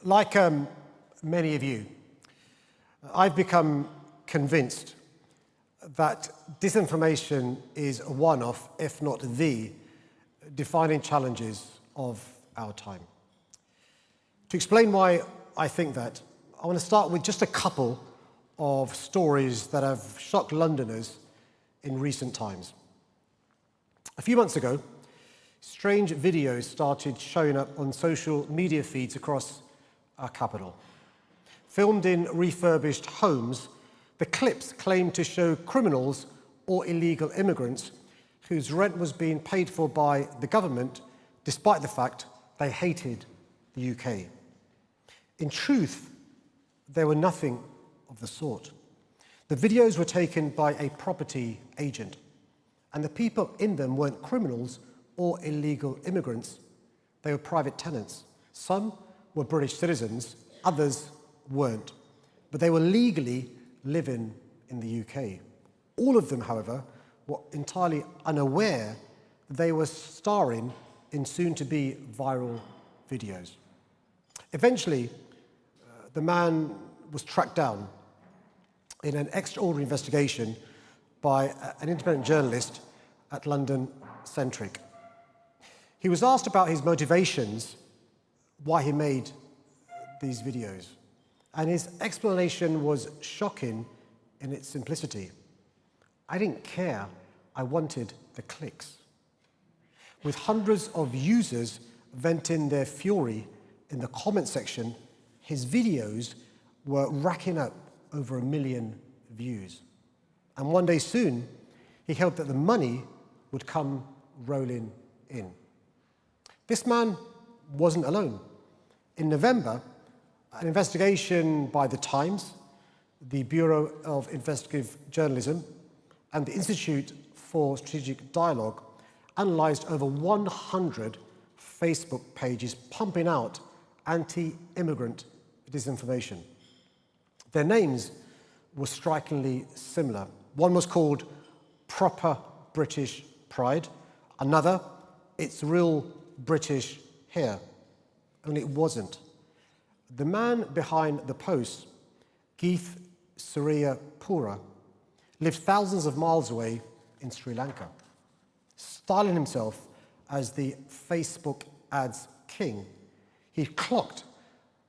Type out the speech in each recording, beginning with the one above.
Like many of you, I've become convinced that disinformation is one of, if not the, defining challenges of our time. To explain why I think that, I want to start with just a couple of stories that have shocked Londoners in recent times. A few months ago, strange videos started showing up on social media feeds across our capital. Filmed in refurbished homes, the clips claimed to show criminals or illegal immigrants whose rent was being paid for by the government, despite the fact they hated the UK. In truth, they were nothing of the sort. The videos were taken by a property agent, and the people in them weren't criminals or illegal immigrants. They were private tenants. Some were British citizens, others weren't, but they were legally living in the UK. All of them, however, were entirely unaware that they were starring in soon-to-be viral videos. Eventually, the man was tracked down in an extraordinary investigation by an independent journalist at London Centric. He was asked about his motivations, why he made these videos, and his explanation was shocking in its simplicity. I didn't care, I wanted the clicks. With hundreds of users venting their fury in the comment section, his videos were racking up over 1 million views. And one day soon, he hoped that the money would come rolling in. This man wasn't alone. In November, an investigation by The Times, the Bureau of Investigative Journalism, and the Institute for Strategic Dialogue analysed over 100 Facebook pages pumping out anti-immigrant disinformation. Their names were strikingly similar. One was called Proper British Pride, another, It's Real British Here, only it wasn't. The man behind the post, Geeth Surya-Pura, lived thousands of miles away in Sri Lanka. Styling himself as the Facebook ads king, he clocked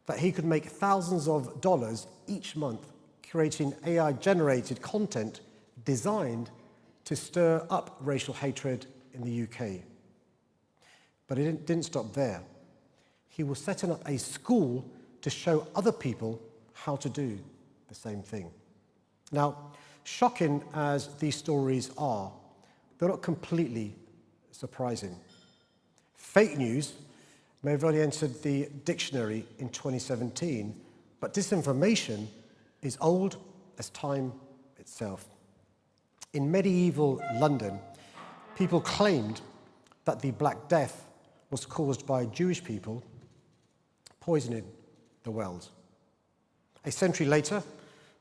that he could make thousands of dollars each month creating AI-generated content designed to stir up racial hatred in the UK. But it didn't stop there. He was setting up a school to show other people how to do the same thing. Now, shocking as these stories are, they're not completely surprising. Fake news may have only entered the dictionary in 2017, but disinformation is old as time itself. In medieval London, people claimed that the Black Death was caused by Jewish people poisoning the wells. A century later,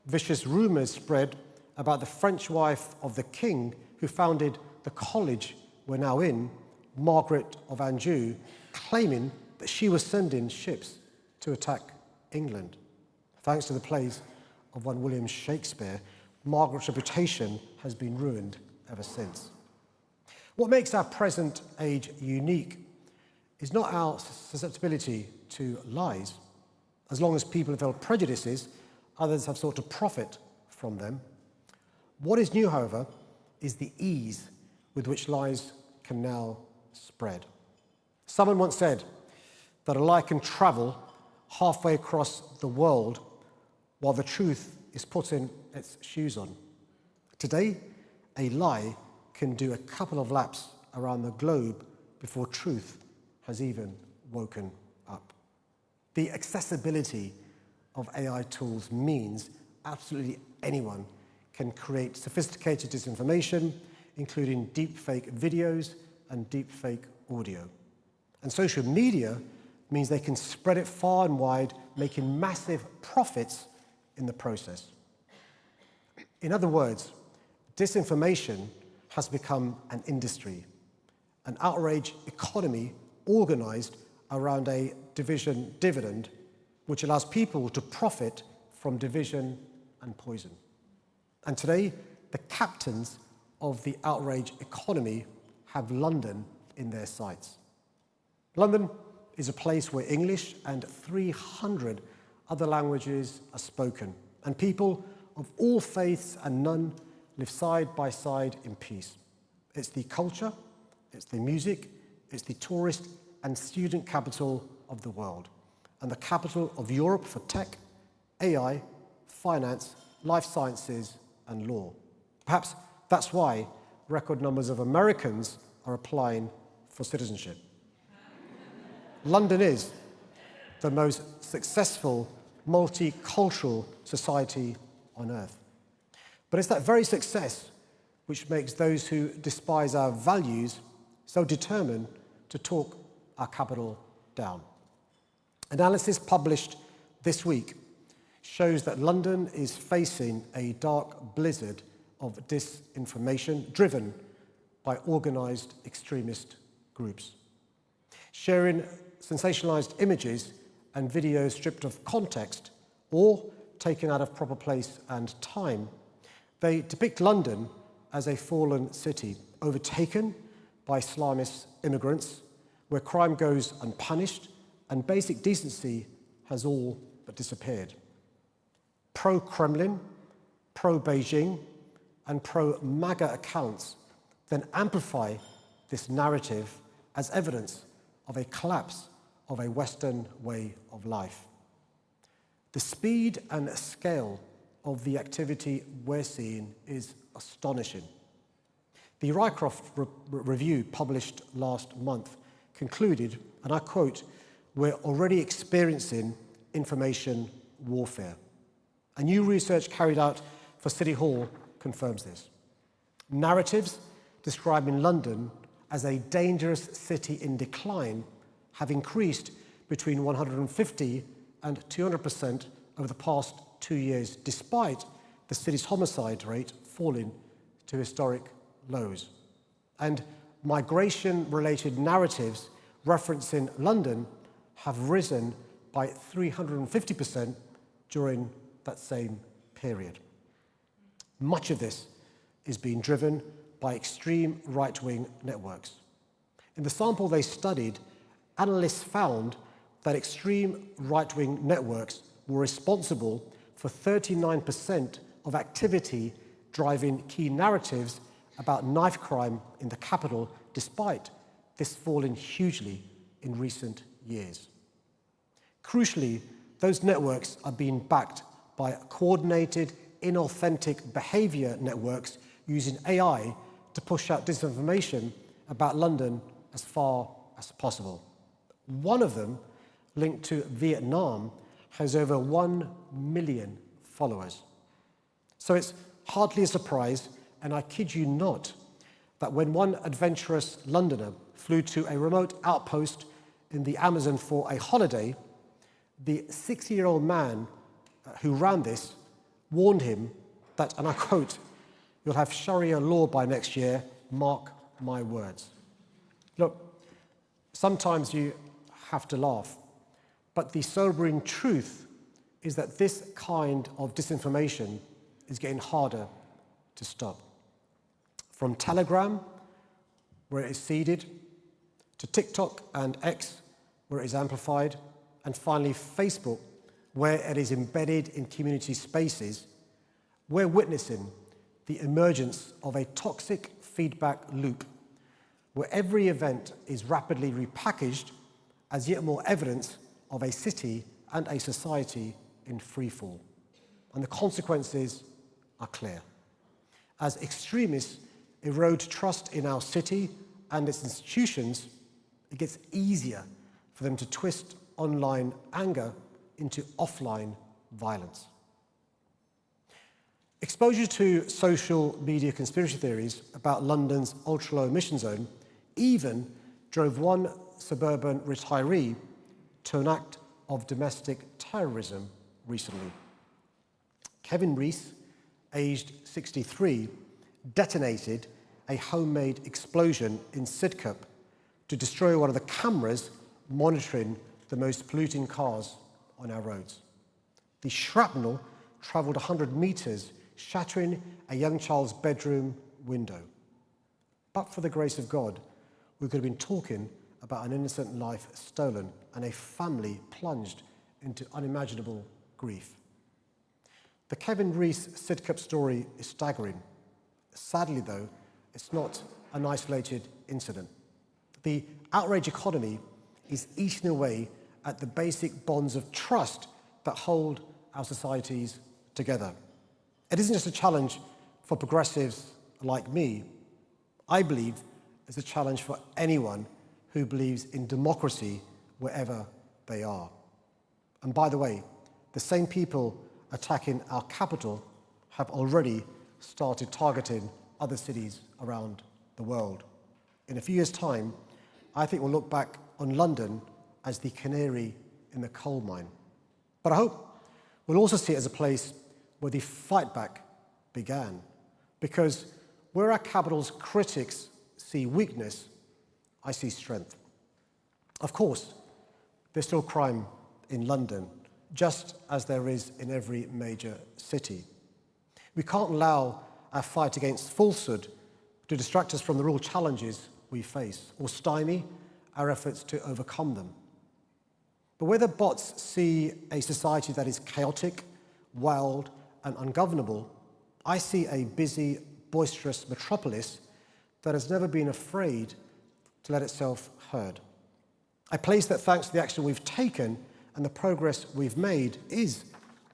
vicious rumours spread about the French wife of the king who founded the college we're now in, Margaret of Anjou, claiming that she was sending ships to attack England. Thanks to the plays of one William Shakespeare, Margaret's reputation has been ruined ever since. What makes our present age unique is not our susceptibility to lies. As long as people have held prejudices, others have sought to profit from them. What is new, however, is the ease with which lies can now spread. Someone once said that a lie can travel halfway across the world while the truth is putting its shoes on. Today, a lie can do a couple of laps around the globe before truth has even woken up. The accessibility of AI tools means absolutely anyone can create sophisticated disinformation, including deepfake videos and deepfake audio. And social media means they can spread it far and wide, making massive profits in the process. In other words, disinformation has become an industry, an outrage economy organized around a division dividend which allows people to profit from division and poison. And today, the captains of the outrage economy have London in their sights. London is a place where English and 300 other languages are spoken, and people of all faiths and none live side by side in peace. It's the culture, it's the music, it's the tourist and student capital of the world, and the capital of Europe for tech, AI, finance, life sciences, and law. Perhaps that's why record numbers of Americans are applying for citizenship. London is the most successful multicultural society on earth. But it's that very success which makes those who despise our values so determined to talk our capital down. Analysis published this week shows that London is facing a dark blizzard of disinformation driven by organised extremist groups. Sharing sensationalised images and videos stripped of context or taken out of proper place and time, they depict London as a fallen city, overtaken by Islamist immigrants, where crime goes unpunished and basic decency has all but disappeared. Pro-Kremlin, pro-Beijing, and pro-MAGA accounts then amplify this narrative as evidence of a collapse of a Western way of life. The speed and scale of the activity we're seeing is astonishing. The Rycroft review published last month concluded, and I quote, "We're already experiencing information warfare." A new research carried out for City Hall confirms this. Narratives describing London as a dangerous city in decline have increased between 150 and 200% over the past 2 years, despite the city's homicide rate falling to historic lows. And migration-related narratives referencing London have risen by 350% during that same period. Much of this is being driven by extreme right-wing networks. In the sample they studied, analysts found that extreme right-wing networks were responsible for 39% of activity driving key narratives about knife crime in the capital, despite this falling hugely in recent years. Crucially, those networks are being backed by coordinated, inauthentic behaviour networks using AI to push out disinformation about London as far as possible. One of them, linked to Vietnam, has over 1 million followers. So it's hardly a surprise, and I kid you not, that when one adventurous Londoner flew to a remote outpost in the Amazon for a holiday, the 60-year-old man who ran this warned him that, and I quote, "You'll have Sharia law by next year, mark my words." Look, sometimes you have to laugh, but the sobering truth is that this kind of disinformation is getting harder to stop. From Telegram, where it is seeded, to TikTok and X, where it is amplified, and finally Facebook, where it is embedded in community spaces, we're witnessing the emergence of a toxic feedback loop where every event is rapidly repackaged as yet more evidence of a city and a society in freefall. And the consequences are clear. As extremists erode trust in our city and its institutions, it gets easier for them to twist online anger into offline violence. Exposure to social media conspiracy theories about London's ultra-low emission zone even drove one suburban retiree to an act of domestic terrorism recently. Kevin Rees, aged 63, detonated a homemade explosion in Sidcup to destroy one of the cameras monitoring the most polluting cars on our roads. The shrapnel travelled 100 metres, shattering a young child's bedroom window. But for the grace of God, we could have been talking about an innocent life stolen and a family plunged into unimaginable grief. The Kevin Rees Sidcup story is staggering. Sadly, though, it's not an isolated incident. The outrage economy is eating away at the basic bonds of trust that hold our societies together. It isn't just a challenge for progressives like me. I believe it's a challenge for anyone who believes in democracy wherever they are. And by the way, the same people attacking our capital have already started targeting other cities around the world. In a few years' time, I think we'll look back on London as the canary in the coal mine. But I hope we'll also see it as a place where the fight back began. Because where our capital's critics see weakness, I see strength. Of course, there's still crime in London, just as there is in every major city. We can't allow our fight against falsehood to distract us from the real challenges we face or stymie our efforts to overcome them. But where the bots see a society that is chaotic, wild, and ungovernable, I see a busy, boisterous metropolis that has never been afraid to let itself heard. A place that, thanks to the action we've taken and the progress we've made, is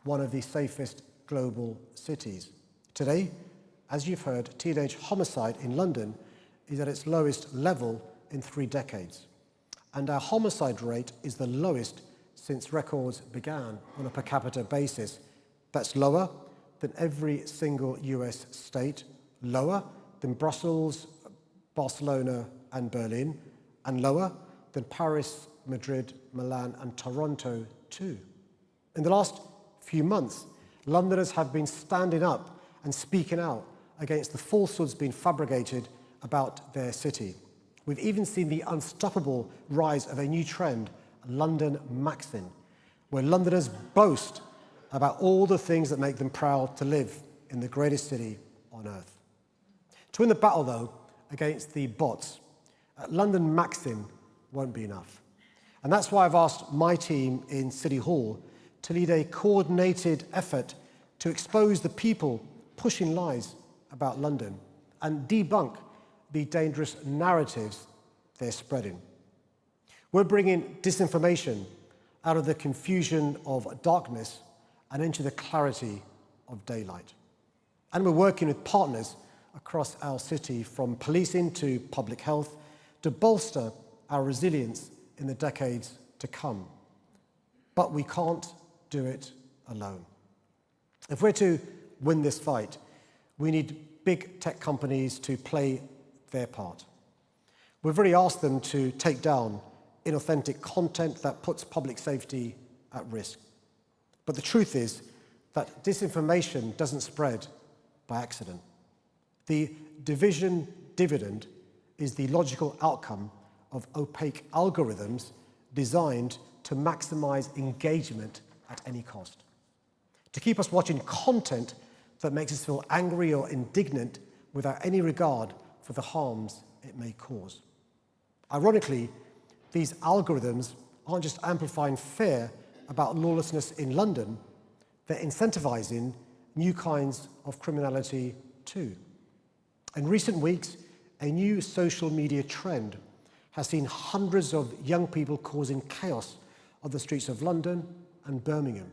one of the safest global cities. Today, as you've heard, teenage homicide in London is at its lowest level in 3 decades. And our homicide rate is the lowest since records began on a per capita basis. That's lower than every single US state, lower than Brussels, Barcelona, and Berlin, and lower than Paris, Madrid, Milan, and Toronto too. In the last few months, Londoners have been standing up and speaking out against the falsehoods being fabricated about their city. We've even seen the unstoppable rise of a new trend, London Maxing, where Londoners boast about all the things that make them proud to live in the greatest city on earth. To win the battle, though, against the bots, London Maxing won't be enough. And that's why I've asked my team in City Hall to lead a coordinated effort to expose the people pushing lies about London and debunk the dangerous narratives they're spreading. We're bringing disinformation out of the confusion of darkness and into the clarity of daylight. And we're working with partners across our city, from policing to public health, to bolster our resilience in the decades to come. But we can't do it alone. If we're to win this fight, we need big tech companies to play their part. We've already asked them to take down inauthentic content that puts public safety at risk. But the truth is that disinformation doesn't spread by accident. The division dividend is the logical outcome of opaque algorithms designed to maximize engagement at any cost, to keep us watching content that makes us feel angry or indignant without any regard for the harms it may cause. Ironically, these algorithms aren't just amplifying fear about lawlessness in London, they're incentivizing new kinds of criminality too. In recent weeks, a new social media trend has seen hundreds of young people causing chaos on the streets of London and Birmingham.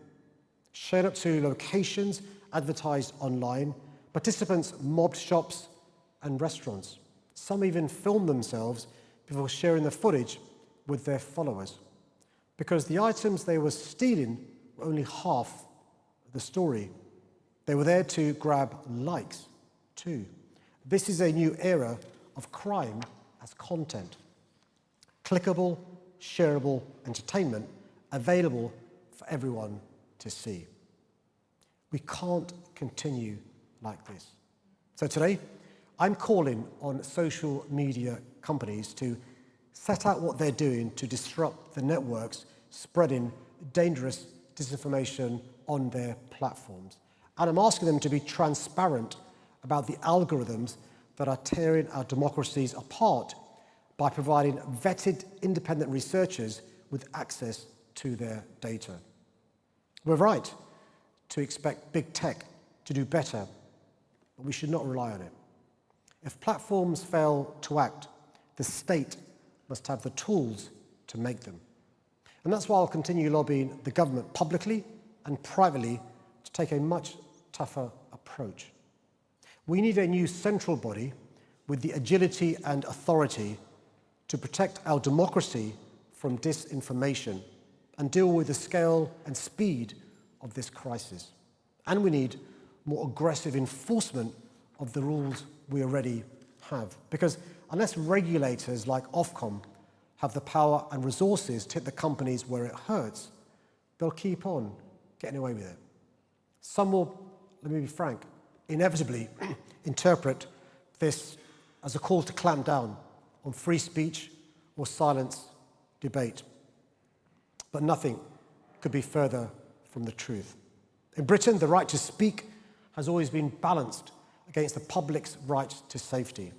Shared up to locations advertised online, participants mobbed shops and restaurants. Some even filmed themselves before sharing the footage with their followers, because the items they were stealing were only half the story. They were there to grab likes too. This is a new era of crime as content. Clickable, shareable entertainment available for everyone to see. We can't continue like this. So today, I'm calling on social media companies to set out what they're doing to disrupt the networks spreading dangerous disinformation on their platforms. And I'm asking them to be transparent about the algorithms that are tearing our democracies apart by providing vetted independent researchers with access to their data. We're right to expect big tech to do better, but we should not rely on it. If platforms fail to act, the state must have the tools to make them. And that's why I'll continue lobbying the government publicly and privately to take a much tougher approach. We need a new central body with the agility and authority to protect our democracy from disinformation and deal with the scale and speed of this crisis. And we need more aggressive enforcement of the rules we already have. Because unless regulators like Ofcom have the power and resources to hit the companies where it hurts, they'll keep on getting away with it. Some will, let me be frank, inevitably interpret this as a call to clamp down on free speech or silence debate. But nothing could be further from the truth. In Britain, the right to speak has always been balanced against the public's right to safety.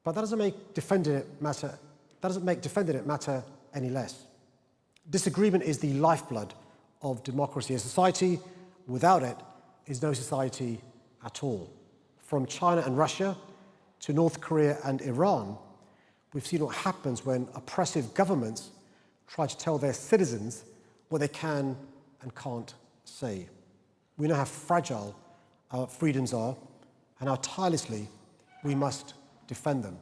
But that doesn't make defending it matter any less. Disagreement is the lifeblood of democracy. A society without it is no society at all. From China and Russia to North Korea and Iran, we've seen what happens when oppressive governments try to tell their citizens what they can and can't say. We know how fragile our freedoms are and how tirelessly we must defend them.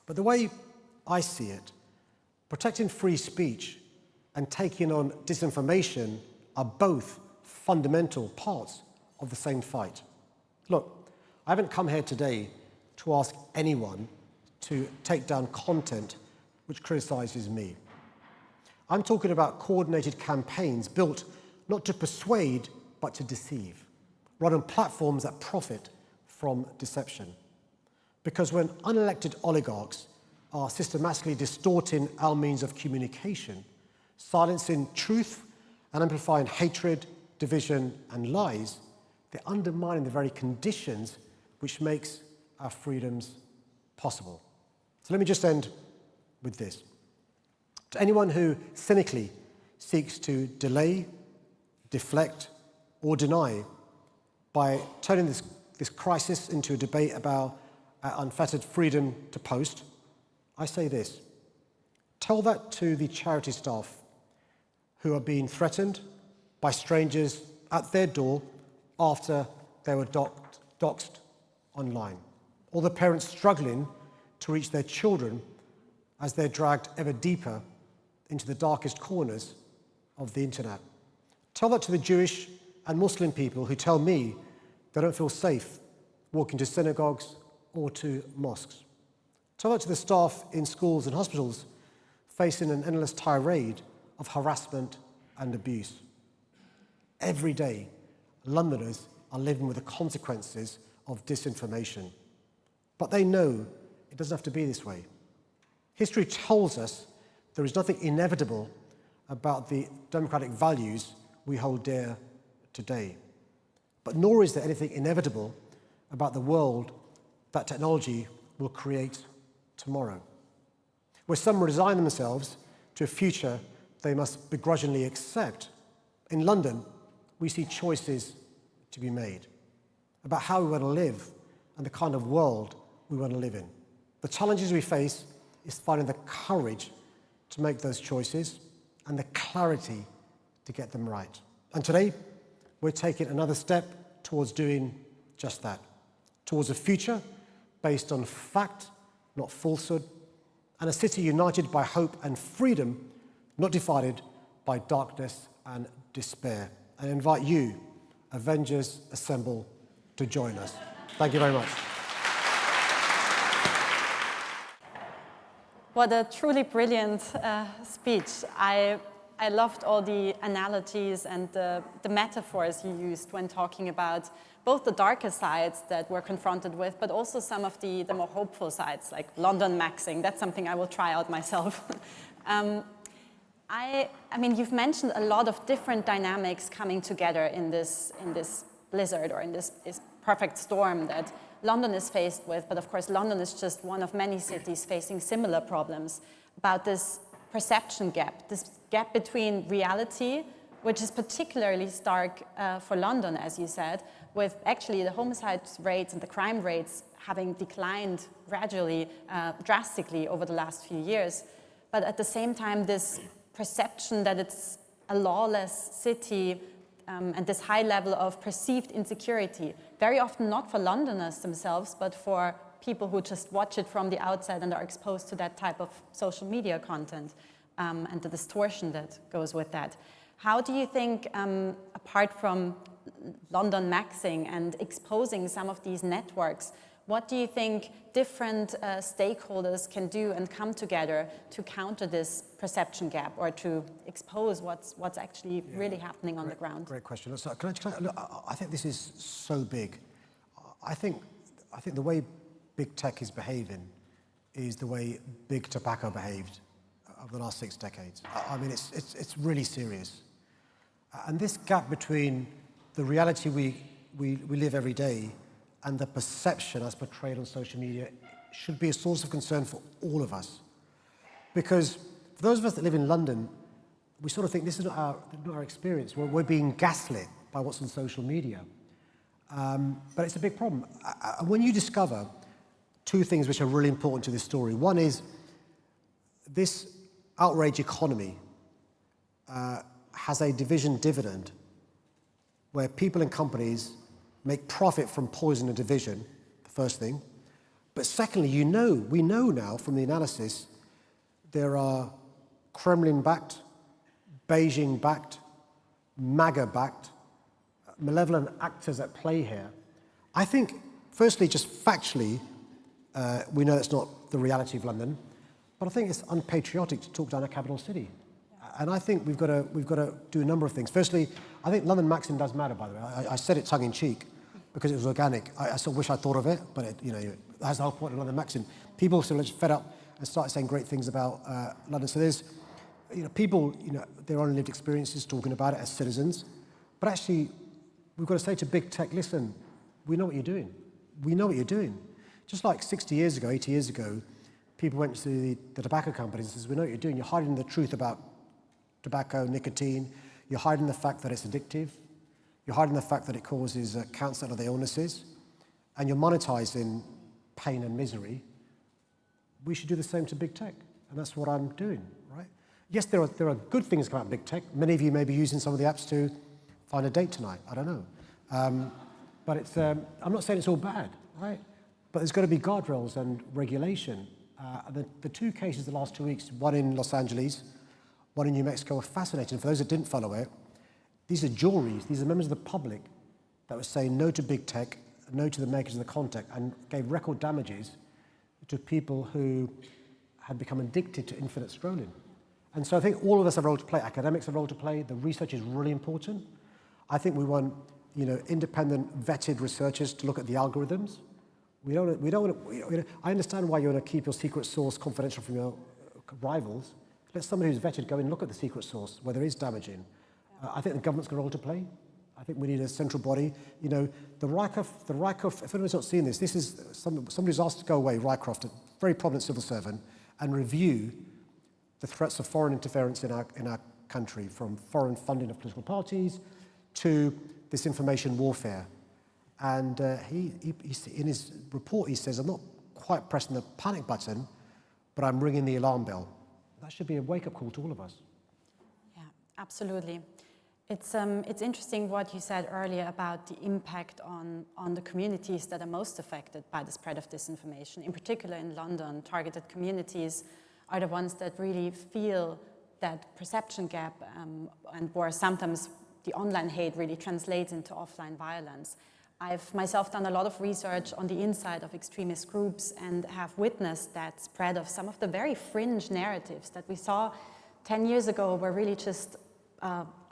But the way I see it, protecting free speech and taking on disinformation are both fundamental parts of the same fight. Look, I haven't come here today to ask anyone to take down content which criticizes me. I'm talking about coordinated campaigns built not to persuade, but to deceive, run on platforms that profit from deception. Because when unelected oligarchs are systematically distorting our means of communication, silencing truth and amplifying hatred, division, and lies, they're undermining the very conditions which makes our freedoms possible. So let me just end with this. To anyone who cynically seeks to delay, deflect, or deny by turning this crisis into a debate about our unfettered freedom to post, I say this: tell that to the charity staff who are being threatened by strangers at their door after they were doxxed online, or the parents struggling to reach their children as they're dragged ever deeper into the darkest corners of the internet. Tell that to the Jewish and Muslim people who tell me they don't feel safe walking to synagogues or to mosques. Tell that to the staff in schools and hospitals facing an endless tirade of harassment and abuse. Every day, Londoners are living with the consequences of disinformation. But they know it doesn't have to be this way. History tells us there is nothing inevitable about the democratic values we hold dear today. But nor is there anything inevitable about the world that technology will create tomorrow, where some resign themselves to a future they must begrudgingly accept. In London, we see choices to be made about how we want to live and the kind of world we want to live in. The challenges we face is finding the courage to make those choices and the clarity to get them right. And today, we're taking another step towards doing just that, towards a future based on fact, not falsehood, and a city united by hope and freedom, not divided by darkness and despair. And I invite you, Avengers Assemble, to join us. Thank you very much. What a truly brilliant speech. I loved all the analogies and the metaphors you used when talking about both the darker sides that we're confronted with, but also some of the more hopeful sides, like London maxing. That's something I will try out myself. I mean, you've mentioned a lot of different dynamics coming together in this blizzard or in this perfect storm that London is faced with. But of course, London is just one of many cities facing similar problems about this perception gap, this gap between reality, which is particularly stark for London, as you said, with actually the homicide rates and the crime rates having declined gradually, drastically over the last few years. But at the same time, this perception that it's a lawless city and this high level of perceived insecurity, very often not for Londoners themselves, but for people who just watch it from the outside and are exposed to that type of social media content and the distortion that goes with that. How do you think, apart from London maxing and exposing some of these networks, what do you think different stakeholders can do and come together to counter this perception gap or to expose what's actually really happening on the ground? Great question. So I think this is so big. I think the way big tech is behaving is the way big tobacco behaved over the last 6 decades. I mean, it's really serious. And this gap between the reality we live every day and the perception as portrayed on social media should be a source of concern for all of us. Because for those of us that live in London, we sort of think this is not our experience. We're being gaslit by what's on social media. But it's a big problem. And when you discover 2 things which are really important to this story. One is this outrage economy has a dividend where people and companies make profit from poison and division, the first thing. But secondly, we know now from the analysis, there are Kremlin-backed, Beijing-backed, MAGA-backed, malevolent actors at play here. I think, firstly, just factually, we know that's not the reality of London, but I think it's unpatriotic to talk down a capital city. And I think we've got to do a number of things. Firstly, I think London maxim does matter, by the way. I said it tongue-in-cheek because it was organic. I sort of wish I thought of it, but that's the whole point of London maxim. People sort of just fed up and started saying great things about London. So there's, people, their own lived experiences talking about it as citizens. But actually, we've got to say to big tech, listen, we know what you're doing. We know what you're doing. Just like 60 years ago, 80 years ago, people went to the tobacco companies and says, we know what you're doing. You're hiding the truth about tobacco, nicotine. You're hiding the fact that it's addictive. You're hiding the fact that it causes cancer and other illnesses. And you're monetizing pain and misery. We should do the same to big tech. And that's what I'm doing, right? Yes, there are good things come out of big tech. Many of you may be using some of the apps to find a date tonight. I don't know. But it's, I'm not saying it's all bad, right? But there's got to be guardrails and regulation. The 2 cases the last 2 weeks, one in Los Angeles, one in New Mexico, are fascinating. For those that didn't follow it, these are juries, these are members of the public that were saying no to big tech, no to the makers of the content, and gave record damages to people who had become addicted to infinite scrolling. And so I think all of us have a role to play. Academics have a role to play. The research is really important. I think we want, independent, vetted researchers to look at the algorithms. We don't want to, I understand why you want to keep your secret source confidential from your rivals. Let somebody who's vetted go in and look at the secret source, whether it is damaging. I think the government's got a role to play. I think we need a central body. The Rycroft, if anyone's not seen this is somebody's asked to go away, Rycroft, a very prominent civil servant, and review the threats of foreign interference in our country, from foreign funding of political parties to this information warfare. And he in his report, he says, I'm not quite pressing the panic button, but I'm ringing the alarm bell. That should be a wake-up call to all of us. Yeah, absolutely. It's interesting what you said earlier about the impact on the communities that are most affected by the spread of disinformation. In particular in London, targeted communities are the ones that really feel that perception gap and where sometimes the online hate really translates into offline violence. I've myself done a lot of research on the inside of extremist groups and have witnessed that spread of some of the very fringe narratives that we saw 10 years ago were really just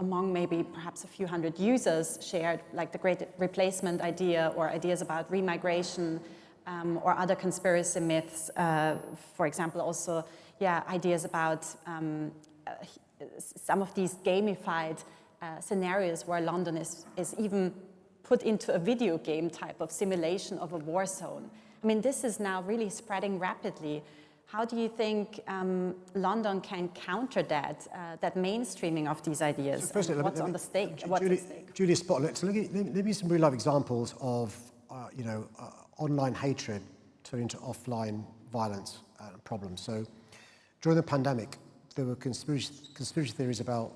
among maybe perhaps a few hundred users shared, like the great replacement idea or ideas about remigration or other conspiracy myths. For example, also, ideas about some of these gamified scenarios where London is even put into a video game type of simulation of a war zone. I mean, this is now really spreading rapidly. How do you think London can counter that, that mainstreaming of these ideas? So firstly, what's on the stake? What's at stake? Julia, spot. So let me give some real life examples of online hatred turned into offline violence problems. So during the pandemic, there were conspiracy theories about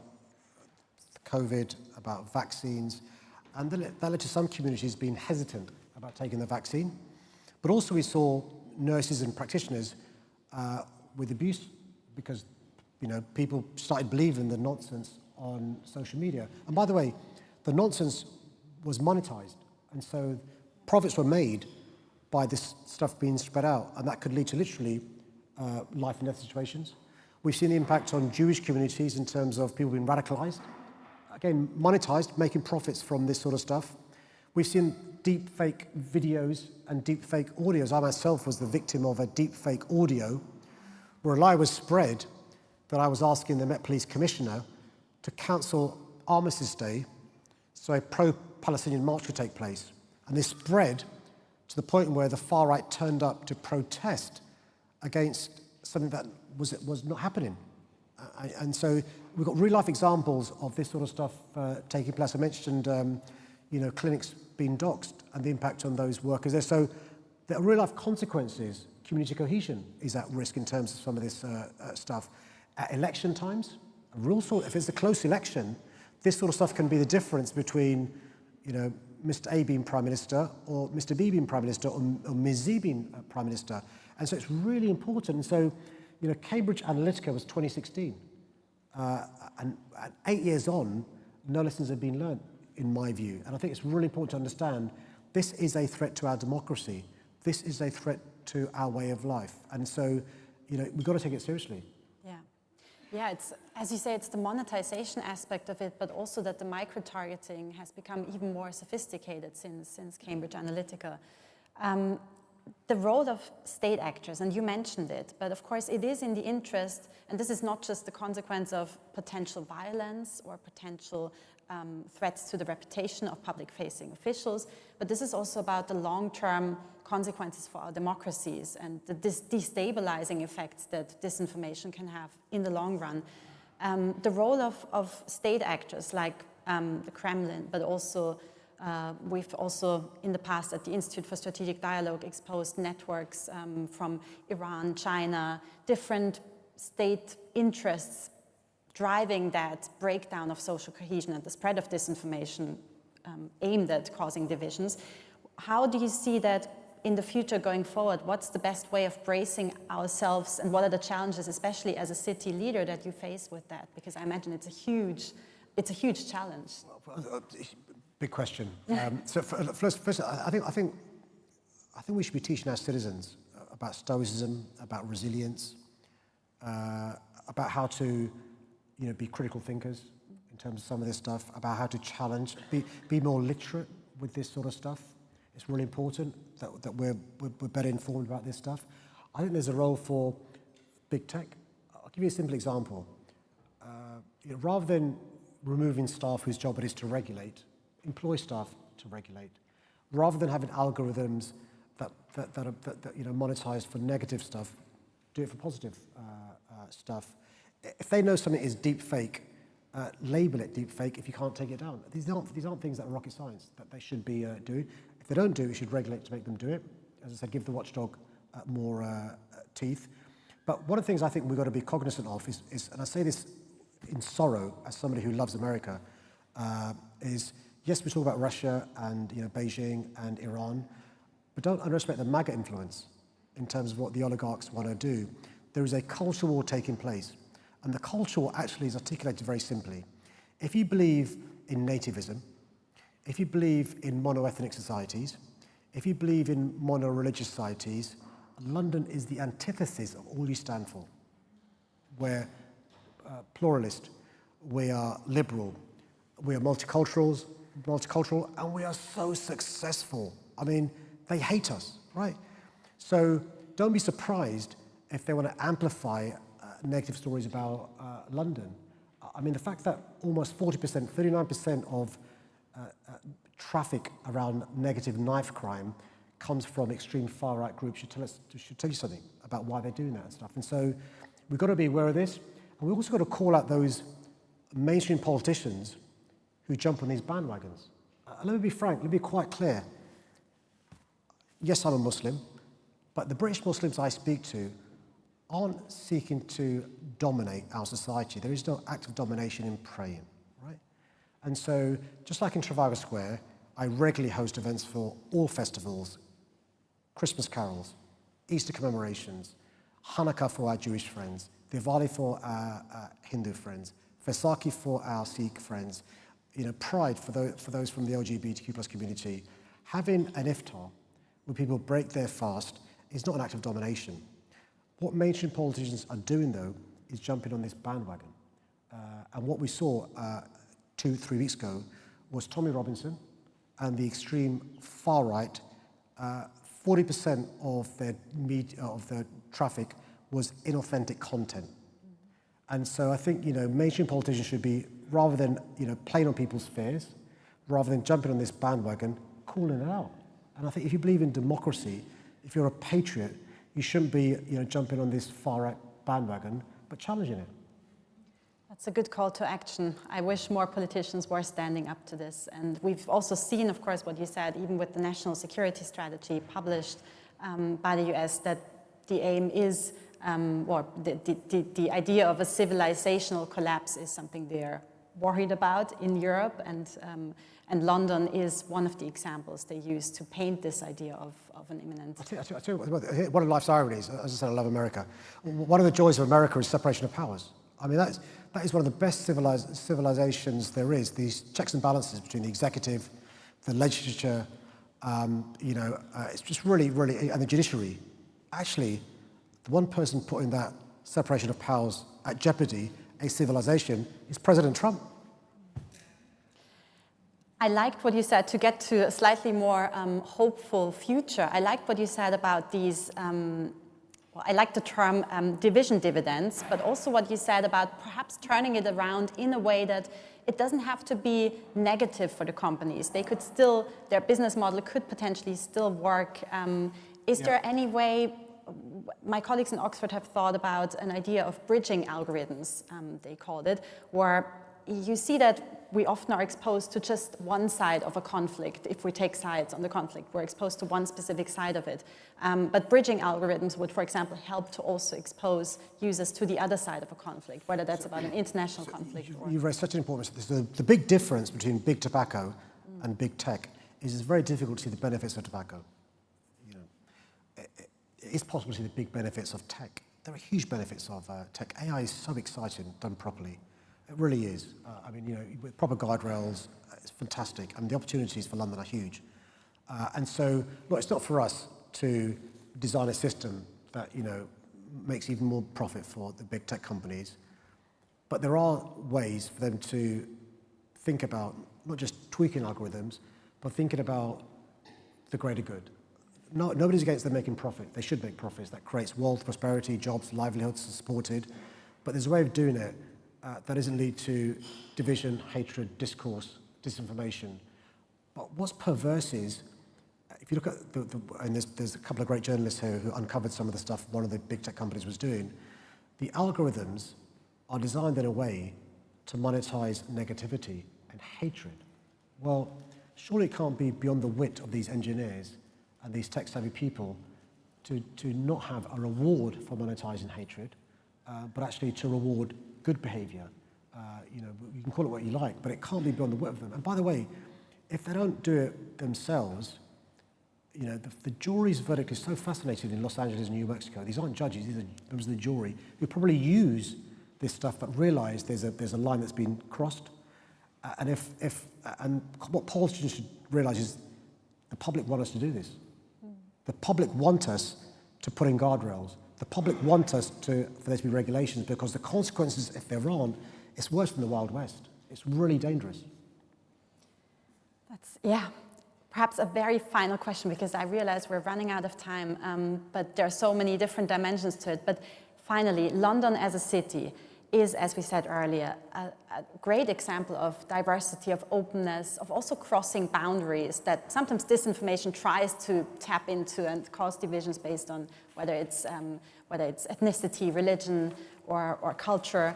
COVID, about vaccines, and that led to some communities being hesitant about taking the vaccine. But also we saw nurses and practitioners with abuse because people started believing the nonsense on social media. And by the way, the nonsense was monetized, and so profits were made by this stuff being spread out, and that could lead to literally life and death situations. We've seen the impact on Jewish communities in terms of people being radicalized. Again, monetized, making profits from this sort of stuff. We've seen deep fake videos and deep fake audios. I myself was the victim of a deep fake audio where a lie was spread that I was asking the Met Police Commissioner to cancel Armistice Day so a pro-Palestinian march could take place. And this spread to the point where the far right turned up to protest against something that was not happening. And so we've got real life examples of this sort of stuff taking place. I mentioned, clinics being doxxed and the impact on those workers there. So there are real life consequences. Community cohesion is at risk in terms of some of this stuff. At election times, if it's a close election, this sort of stuff can be the difference between, Mr. A being Prime Minister or Mr. B being Prime Minister or Ms. Z being Prime Minister. And so it's really important. And so, Cambridge Analytica was 2016. And 8 years on, no lessons have been learned, in my view. And I think it's really important to understand this is a threat to our democracy. This is a threat to our way of life. And so, we've got to take it seriously. Yeah, it's, as you say, it's the monetization aspect of it, but also that the micro-targeting has become even more sophisticated since Cambridge Analytica. The role of state actors, and you mentioned it, but of course it is in the interest, and this is not just the consequence of potential violence or potential threats to the reputation of public-facing officials, but this is also about the long-term consequences for our democracies and the destabilizing effects that disinformation can have in the long run. The role of state actors like the Kremlin, but also we've also in the past at the Institute for Strategic Dialogue exposed networks from Iran, China, different state interests driving that breakdown of social cohesion and the spread of disinformation aimed at causing divisions. How do you see that in the future going forward? What's the best way of bracing ourselves, and what are the challenges, especially as a city leader, that you face with that? Because I imagine it's a huge challenge. Big question. So first, I think we should be teaching our citizens about stoicism, about resilience, about how to, be critical thinkers in terms of some of this stuff, about how to challenge, be more literate with this sort of stuff. It's really important that we're better informed about this stuff. I think there's a role for big tech. I'll give you a simple example. Rather than removing staff whose job it is to regulate, employ staff to regulate. Rather than having algorithms that are monetized for negative stuff, do it for positive stuff. If they know something is deep fake, label it deep fake if you can't take it down. These aren't things that are rocket science that they should be doing. If they don't do it, we should regulate to make them do it. As I said, give the watchdog more teeth. But one of the things I think we've got to be cognizant of is, and I say this in sorrow as somebody who loves America, is yes, we talk about Russia and Beijing and Iran, but don't underestimate the MAGA influence in terms of what the oligarchs want to do. There is a culture war taking place, and the culture war actually is articulated very simply. If you believe in nativism, if you believe in mono-ethnic societies, if you believe in mono-religious societies, London is the antithesis of all you stand for. We're pluralist, we are liberal, we are multicultural, and we are so successful. I mean, they hate us, right? So don't be surprised if they want to amplify negative stories about London. I mean, the fact that almost 40%, 39% of traffic around negative knife crime comes from extreme far-right groups should tell you something about why they're doing that and stuff. And so we've got to be aware of this. And we've also got to call out those mainstream politicians who jump on these bandwagons. Let me be frank, let me be quite clear. Yes, I'm a Muslim, but the British Muslims I speak to aren't seeking to dominate our society. There is no act of domination in praying, right? And so, just like in Trafalgar Square, I regularly host events for all festivals, Christmas carols, Easter commemorations, Hanukkah for our Jewish friends, Diwali for our Hindu friends, Vaisakhi for our Sikh friends, Pride for those from the LGBTQ+ community. Having an iftar where people break their fast is not an act of domination. What mainstream politicians are doing, though, is jumping on this bandwagon. And what we saw 2-3 weeks ago was Tommy Robinson and the extreme far right. 40% of their traffic was inauthentic content. And so I think mainstream politicians should be, rather than playing on people's fears, rather than jumping on this bandwagon, calling it out. And I think if you believe in democracy, if you're a patriot, you shouldn't be jumping on this far-right bandwagon, but challenging it. That's a good call to action. I wish more politicians were standing up to this. And we've also seen, of course, what you said, even with the national security strategy published by the US, that the aim is, or the idea of a civilizational collapse is something they're worried about in Europe, and London is one of the examples they use to paint this idea of an imminent... I'll tell you what, one of life's ironies, as I said, I love America. One of the joys of America is separation of powers. I mean, that is one of the best civilizations there is, these checks and balances between the executive, the legislature, it's just really, and the judiciary. Actually, the one person putting that separation of powers at jeopardy, a civilization, is President Trump. I liked what you said, to get to a slightly more hopeful future. I liked what you said about these, I like the term division dividends, but also what you said about perhaps turning it around in a way that it doesn't have to be negative for the companies. They could still, their business model could potentially still work. Is there any way, my colleagues in Oxford have thought about an idea of bridging algorithms, they called it, where you see that we often are exposed to just one side of a conflict. If we take sides on the conflict, we're exposed to one specific side of it. But bridging algorithms would, for example, help to also expose users to the other side of a conflict, whether that's about an international conflict. You've raised such an important point. The big difference between big tobacco and big tech is it's very difficult to see the benefits of tobacco. It's possible to see the big benefits of tech. There are huge benefits of tech. AI is so exciting, done properly. It really is. I mean, with proper guide rails, it's fantastic. And the opportunities for London are huge. And so, look, it's not for us to design a system that, makes even more profit for the big tech companies. But there are ways for them to think about not just tweaking algorithms, but thinking about the greater good. No, nobody's against them making profit. They should make profits. That creates wealth, prosperity, jobs, livelihoods are supported. But there's a way of doing it that doesn't lead to division, hatred, discourse, disinformation. But what's perverse is, if you look at and there's a couple of great journalists here who uncovered some of the stuff one of the big tech companies was doing. The algorithms are designed in a way to monetize negativity and hatred. Well, surely it can't be beyond the wit of these engineers and these tech-savvy people to not have a reward for monetizing hatred, but actually to reward good behavior. You can call it what you like, but it can't be beyond the wit of them. And by the way, if they don't do it themselves, the jury's verdict is so fascinating in Los Angeles and New Mexico. These aren't judges, these are members of the jury who probably use this stuff but realize there's a line that's been crossed. And what politicians should realize is the public want us to do this. The public want us to put in guardrails. The public want us for there to be regulations, because the consequences, if there aren't, it's worse than the Wild West. It's really dangerous. That's, perhaps a very final question, because I realize we're running out of time, but there are so many different dimensions to it. But finally, London as a city, is, as we said earlier, a great example of diversity, of openness, of also crossing boundaries that sometimes disinformation tries to tap into and cause divisions based on whether it's ethnicity, religion, or culture.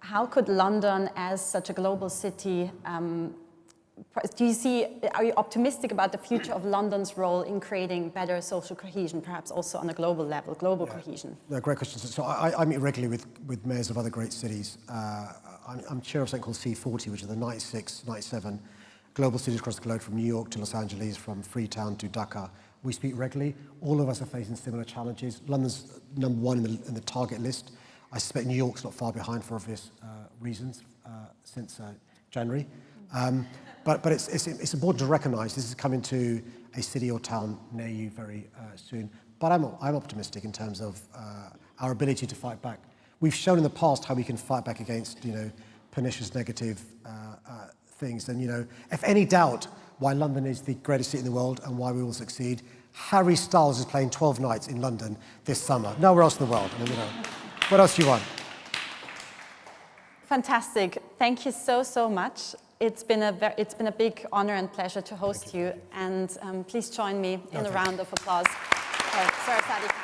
How could London, as such a global city, are you optimistic about the future of London's role in creating better social cohesion, perhaps also on a global level, cohesion? No, great question. So I meet regularly with mayors of other great cities. I'm chair of something called C40, which are the 96, 97 global cities across the globe, from New York to Los Angeles, from Freetown to Dhaka. We speak regularly. All of us are facing similar challenges. London's number one in the target list. I suspect New York's not far behind for obvious reasons since January. But it's important to recognise this is coming to a city or town near you very soon. But I'm optimistic in terms of our ability to fight back. We've shown in the past how we can fight back against pernicious negative things. And if any doubt why London is the greatest city in the world and why we will succeed, Harry Styles is playing 12 nights in London this summer. Nowhere else in the world. I mean, what else do you want? Fantastic. Thank you so much. It's been a big honor and pleasure to host you. And please join me in a round of applause for Sir Sadiq Khan.